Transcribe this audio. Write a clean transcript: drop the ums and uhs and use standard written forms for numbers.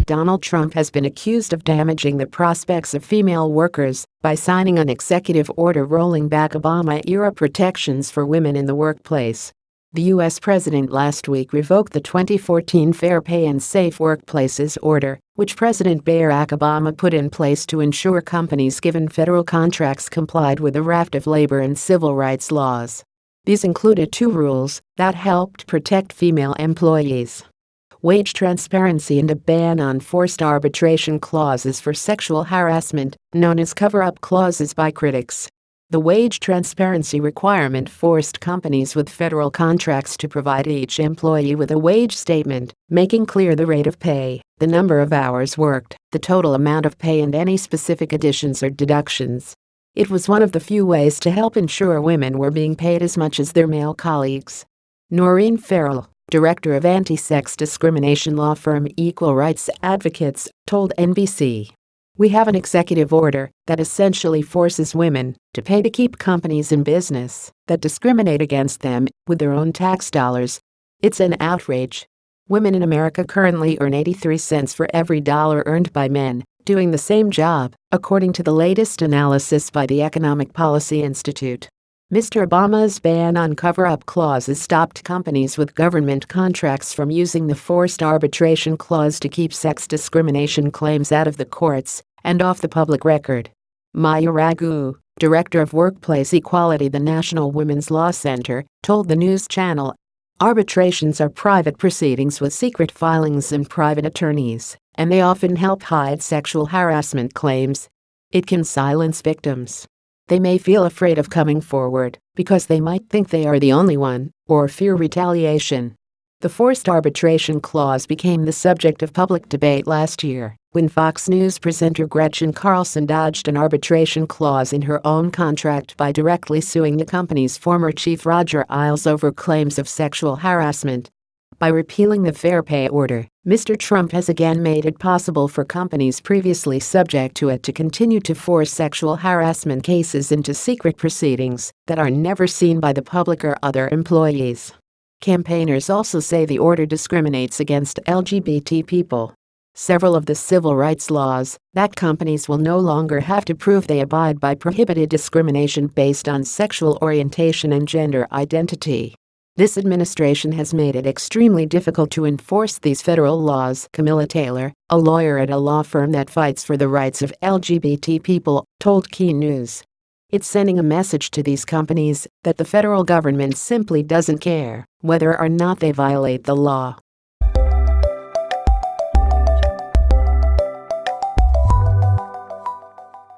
Donald Trump has been accused of damaging the prospects of female workers by signing an executive order rolling back Obama-era protections for women in the workplace. The U.S. president last week revoked the 2014 Fair Pay and Safe Workplaces order, which President Barack Obama put in place to ensure companies given federal contracts complied with a raft of labor and civil rights laws. These included 2 rules that helped protect female employees: wage transparency and a ban on forced arbitration clauses for sexual harassment, known as cover-up clauses by critics. The wage transparency requirement forced companies with federal contracts to provide each employee with a wage statement, making clear the rate of pay, the number of hours worked, the total amount of pay, and any specific additions or deductions. It was one of the few ways to help ensure women were being paid as much as their male colleagues. Noreen Farrell, director of anti-sex discrimination law firm Equal Rights Advocates, told NBC, "We have an executive order that essentially forces women to pay to keep companies in business that discriminate against them with their own tax dollars. It's an outrage. Women in America currently earn 83 cents for every dollar earned by men doing the same job, according to the latest analysis by the Economic Policy Institute." Mr. Obama's ban on cover-up clauses stopped companies with government contracts from using the forced arbitration clause to keep sex discrimination claims out of the courts and off the public record. Maya Raghu, director of Workplace Equality, the National Women's Law Center, told the news channel, "Arbitrations are private proceedings with secret filings and private attorneys, and they often help hide sexual harassment claims. It can silence victims. They may feel afraid of coming forward because they might think they are the only one, or fear retaliation." The forced arbitration clause became the subject of public debate last year when Fox News presenter Gretchen Carlson dodged an arbitration clause in her own contract by directly suing the company's former chief Roger Ailes over claims of sexual harassment. By repealing the Fair Pay order, Mr. Trump has again made it possible for companies previously subject to it to continue to force sexual harassment cases into secret proceedings that are never seen by the public or other employees. Campaigners also say the order discriminates against LGBT people. Several of the civil rights laws that companies will no longer have to prove they abide by prohibited discrimination based on sexual orientation and gender identity. This administration has made it extremely difficult to enforce these federal laws, Camilla Taylor, a lawyer at a law firm that fights for the rights of LGBT people, told Key News. It's sending a message to these companies that the federal government simply doesn't care whether or not they violate the law.